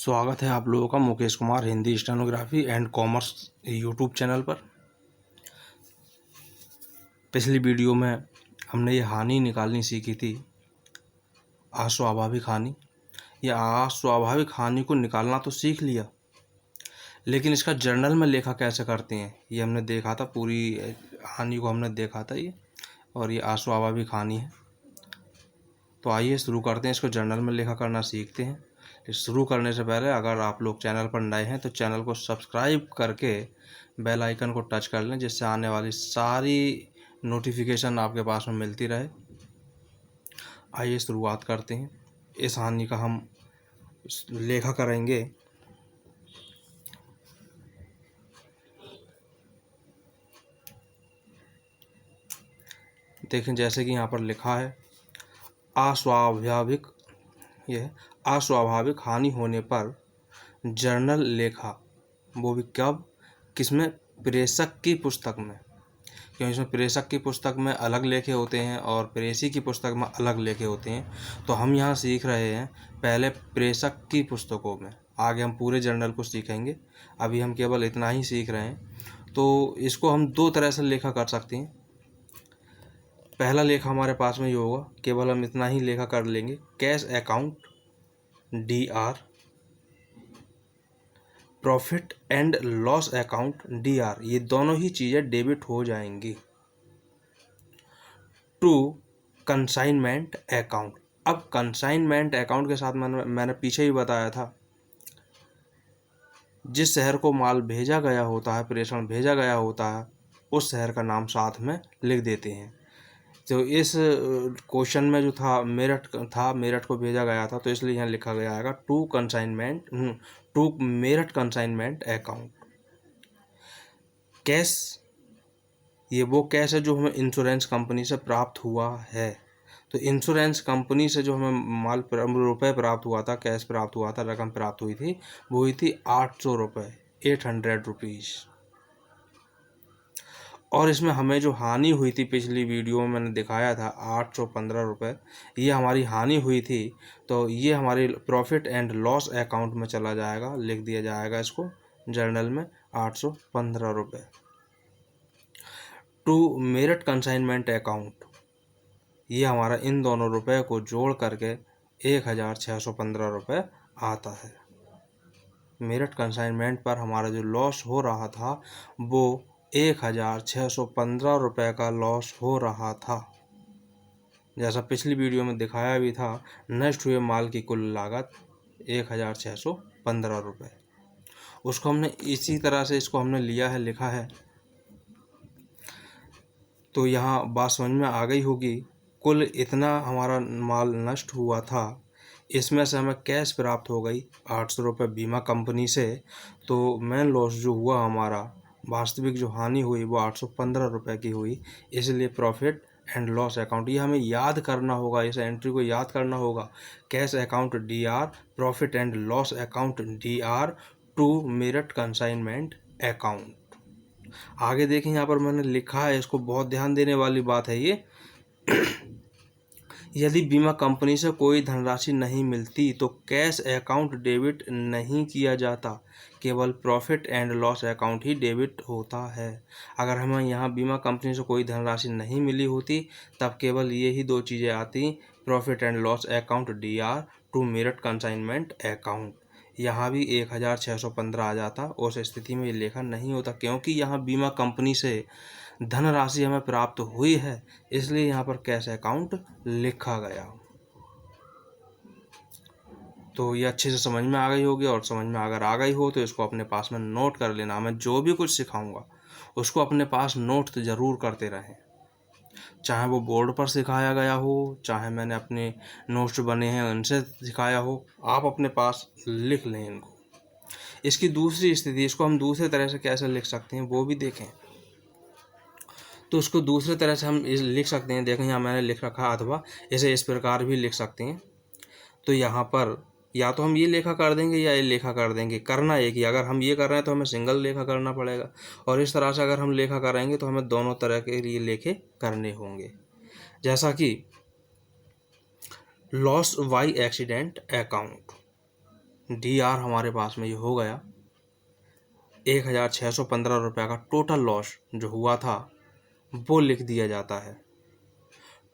स्वागत है आप लोगों का Mukesh Kumar Hindi stenography and commerce YouTube channel पर। पिछली वीडियो में हमने ये हानि निकालनी सीखी थी, अस्वाभाविक हानि। ये अस्वाभाविक हानि को निकालना तो सीख लिया, लेकिन इसका जर्नल में लेखा कैसे करते हैं ये हमने देखा था। पूरी हानि को हमने देखा था ये, और ये अस्वाभाविक हानि है। तो आइए शुरू करते हैं, इसको जर्नल में लेखा करना सीखते हैं। शुरू करने से पहले अगर आप लोग चैनल पर नए हैं तो चैनल को सब्सक्राइब करके बेल आइकन को टच कर लें, जिससे आने वाली सारी नोटिफिकेशन आपके पास में मिलती रहे। आइए शुरुआत करते हैं। इस हानि का हम लेखा करेंगे। देखें जैसे कि यहाँ पर लिखा है अस्वाभाविक, यह अस्वाभाविक हानि होने पर जर्नल लेखा, वो भी कब, किसमें, प्रेषक की पुस्तक में। क्योंकि इसमें प्रेषक की पुस्तक में अलग लेखे होते हैं और प्रेषी की पुस्तक में अलग लेखे होते हैं। तो हम यहाँ सीख रहे हैं पहले प्रेषक की पुस्तकों में, आगे हम पूरे जर्नल को सीखेंगे। अभी हम केवल इतना ही सीख रहे हैं। तो इसको हम दो तरह से लेखा कर सकते हैं। पहला लेखा हमारे पास में ये होगा, केवल हम इतना ही लेखा कर लेंगे, cash account DR, profit and loss account DR, ये दोनों ही चीज़ें डेबिट हो जाएंगी टू कंसाइनमेंट अकाउंट। अब कंसाइनमेंट अकाउंट के साथ मैंने पीछे ही बताया था, जिस शहर को माल भेजा गया होता है, प्रेषण भेजा गया होता है, उस शहर का नाम साथ में लिख देते हैं। तो इस क्वेश्चन में जो था मेरठ को भेजा गया था, तो इसलिए यहाँ लिखा गया है to Meerut consignment account. Cash, ये वो कैश है जो हमें इंश्योरेंस कंपनी से प्राप्त हुआ है। तो इंश्योरेंस कंपनी से जो हमें रुपए प्राप्त हुआ था, कैश प्राप्त हुआ था, रकम प्राप्त हुई थी, वो हुई थी 800 रुपये, 800 रुपीज़। और इसमें हमें जो हानि हुई थी, पिछली वीडियो में मैंने दिखाया था 815 रुपये, ये हमारी हानि हुई थी। तो ये हमारी प्रॉफिट एंड लॉस अकाउंट में चला जाएगा, लिख दिया जाएगा इसको जर्नल में 815 रुपये। टू मेरठ कंसाइनमेंट अकाउंट, ये हमारा इन दोनों रुपए को जोड़ करके 1615 रुपये आता है। मेरठ कंसाइनमेंट पर हमारा जो लॉस हो रहा था वो 1615 रुपये का लॉस हो रहा था। जैसा पिछली वीडियो में दिखाया भी था, नष्ट हुए माल की कुल लागत 1615 रुपये। उसको हमने इसी तरह से इसको हमने लिया है, लिखा है। तो यहाँ बात समझ में आ गई होगी। कुल इतना हमारा माल नष्ट हुआ था, इसमें से हमें कैश प्राप्त हो गई 800 रुपये बीमा कंपनी से। तो मेन लॉस जो हुआ हमारा, वास्तविक जो हानि हुई वो 815 रुपये की हुई। इसलिए प्रॉफिट एंड लॉस अकाउंट, ये हमें याद करना होगा, इस एंट्री को याद करना होगा। Cash account DR, profit and loss account DR to Meerut consignment account. आगे देखें, यहाँ पर मैंने लिखा है, इसको बहुत ध्यान देने वाली बात है ये। यदि बीमा कंपनी से कोई धनराशि नहीं मिलती तो कैश अकाउंट डेबिट नहीं किया जाता, केवल profit and loss account he debit होता है। अगर हमें यहाँ बीमा कंपनी से कोई धनराशि नहीं मिली होती, तब केवल ये ही दो चीज़ें आती, profit and loss account DR to Meerut consignment account. यहाँ भी 1615 आ जाता। उस स्थिति में ये लेखा नहीं होता, क्योंकि यहाँ बीमा कंपनी से धनराशि हमें प्राप्त हुई है, इसलिए यहाँ पर कैश अकाउंट लिखा गया। तो ये अच्छे से समझ में आ गई होगी, और समझ में अगर आ गई हो तो इसको अपने पास में नोट कर लेना। मैं जो भी कुछ सिखाऊंगा उसको अपने पास नोट ज़रूर करते रहें, चाहे वो बोर्ड पर सिखाया गया हो, चाहे मैंने अपने नोट्स बने हैं उनसे सिखाया हो, आप अपने पास लिख लें इनको। इसकी दूसरी स्थिति, इसको हम दूसरे तरह से कैसे लिख सकते हैं वो भी देखें। तो उसको दूसरे तरह से हम लिख सकते हैं। देखें यहाँ मैंने लिख रखा, अथवा इसे इस प्रकार भी लिख सकते हैं। तो यहाँ पर या तो हम ये लेखा कर देंगे या ये लेखा कर देंगे। करना एक ही, अगर हम ये कर रहे हैं तो हमें सिंगल लेखा करना पड़ेगा, और इस तरह से अगर हम लेखा करेंगे तो हमें दोनों तरह के लिए लेखे करने होंगे। जैसा कि loss by accident account, DR हमारे पास में ये हो गया 1615 रुपये का टोटल लॉस जो हुआ था वो लिख दिया जाता है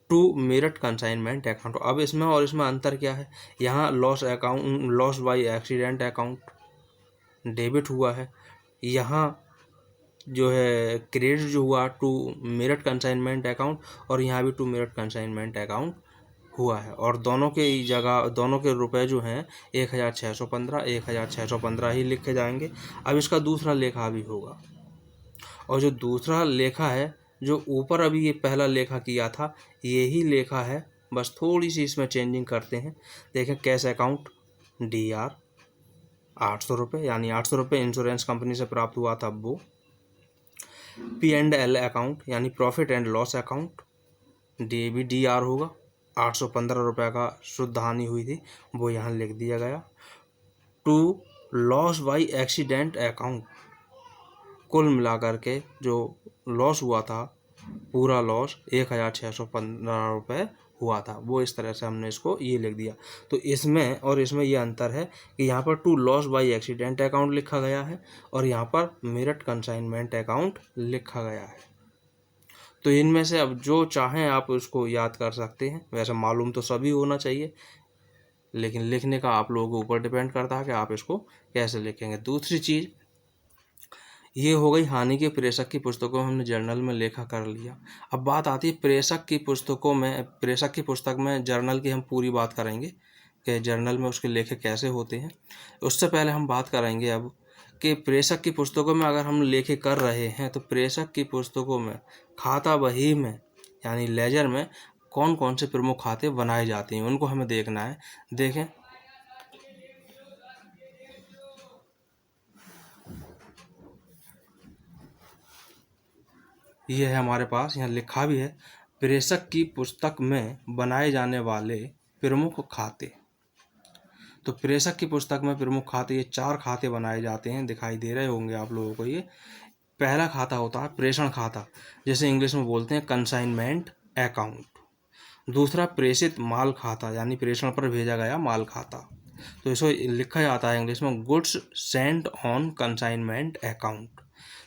टू मेरठ कंसाइनमेंट अकाउंट। अब इसमें और इसमें अंतर क्या है, यहाँ loss account, loss by accident account debit हुआ है, यहाँ जो है क्रेडिट जो हुआ टू मेरठ कंसाइनमेंट अकाउंट, और यहाँ भी टू मेरठ कंसाइनमेंट अकाउंट हुआ है, और दोनों के जगह दोनों के रुपए जो हैं 1615 ही लिखे जाएंगे। अब इसका दूसरा लेखा भी होगा, और जो दूसरा लेखा है जो ऊपर अभी ये पहला लेखा किया था यही लेखा है, बस थोड़ी सी इसमें चेंजिंग करते हैं। देखें कैश अकाउंट DR 800 रुपये, यानी 800 रुपये इंश्योरेंस कंपनी से प्राप्त हुआ था वो। P&L अकाउंट यानी प्रॉफिट एंड लॉस अकाउंट भी DR होगा, 815 रुपये का शुद्ध हानि हुई थी वो यहाँ लिख दिया गया। To loss by accident account, कुल मिलाकर के जो लॉस हुआ था पूरा लॉस 1615 रुपये हुआ था, वो इस तरह से हमने इसको ये लिख दिया। तो इसमें और इसमें ये अंतर है कि यहाँ पर to loss by accident account लिखा गया है और यहाँ पर मेरठ कंसाइनमेंट अकाउंट लिखा गया है। तो इनमें से अब जो चाहें आप उसको याद कर सकते हैं, वैसे मालूम तो सभी होना चाहिए, लेकिन लिखने का आप लोगों के ऊपर डिपेंड करता है कि आप इसको कैसे लिखेंगे। दूसरी चीज़ ये हो गई हानि के प्रेषक की पुस्तकों में हमने जर्नल में लेखा कर लिया। अब बात आती है प्रेषक की पुस्तकों में, प्रेषक की पुस्तक में जर्नल की हम पूरी बात करेंगे कि जर्नल में उसके लेखे कैसे होते हैं। उससे पहले हम बात करेंगे अब कि प्रेषक की पुस्तकों में अगर हम लेखे कर रहे हैं तो प्रेषक की पुस्तकों में खाता बही में यानी लेजर में कौन कौन से प्रमुख खाते बनाए जाते हैं उनको हमें देखना है। देखें ये है हमारे पास, यहाँ लिखा भी है प्रेषक की पुस्तक में बनाए जाने वाले प्रमुख खाते। तो प्रेषक की पुस्तक में प्रमुख खाते ये 4 खाते बनाए जाते हैं, दिखाई दे रहे होंगे आप लोगों को। ये पहला खाता होता है प्रेषण खाता, जैसे इंग्लिश में बोलते हैं कंसाइनमेंट अकाउंट। दूसरा प्रेषित माल खाता यानी प्रेषण पर भेजा गया माल खाता, तो इसको लिखा जाता है इंग्लिश में goods Saint on consignment account.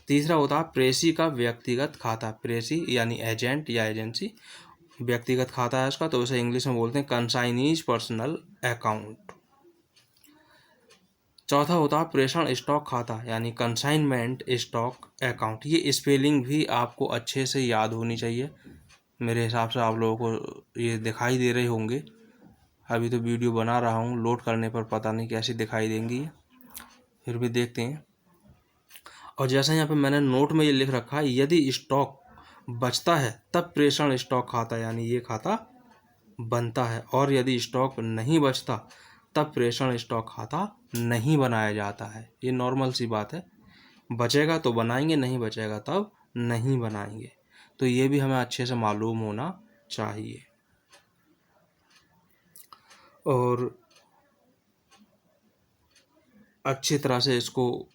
तीसरा होता है प्रेषी का व्यक्तिगत खाता, प्रेषी यानी एजेंट या एजेंसी व्यक्तिगत खाता है इसका, तो इसे इंग्लिश में बोलते हैं कंसाइनीज पर्सनल अकाउंट। चौथा होता है प्रेषण स्टॉक खाता यानी कंसाइनमेंट स्टॉक अकाउंट। ये स्पेलिंग भी आपको अच्छे से याद होनी चाहिए, मेरे हिसाब से आप लोगों को ये दिखाई दे रहे होंगे। अभी तो वीडियो बना रहा हूँ, लोड करने पर पता नहीं कैसी दिखाई देंगी, फिर भी देखते हैं। और जैसा यहाँ पे मैंने नोट में ये लिख रखा है यदि स्टॉक बचता है तब प्रेषण स्टॉक खाता यानी ये खाता बनता है, और यदि स्टॉक नहीं बचता तब प्रेषण स्टॉक खाता नहीं बनाया जाता है। ये नॉर्मल सी बात है, बचेगा तो बनाएंगे, नहीं बचेगा तब नहीं बनाएंगे। तो ये भी हमें अच्छे से मालूम होना चाहिए। और अच्छी तरह से इसको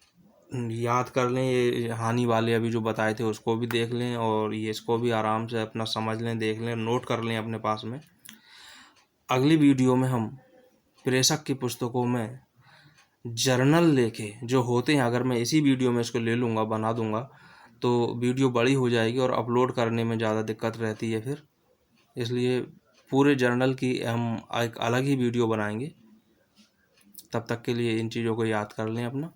याद कर लें, ये हानि वाले अभी जो बताए थे उसको भी देख लें, और ये इसको भी आराम से अपना समझ लें, देख लें, नोट कर लें अपने पास में। अगली वीडियो में हम प्रेषक की पुस्तकों में जर्नल लेखे जो होते हैं, अगर मैं इसी वीडियो में इसको ले लूँगा बना दूँगा तो वीडियो बड़ी हो जाएगी और अपलोड करने में ज़्यादा दिक्कत रहती है फिर, इसलिए पूरे जर्नल की हम एक अलग ही वीडियो बनाएंगे। तब तक के लिए इन चीज़ों को याद कर लें अपना।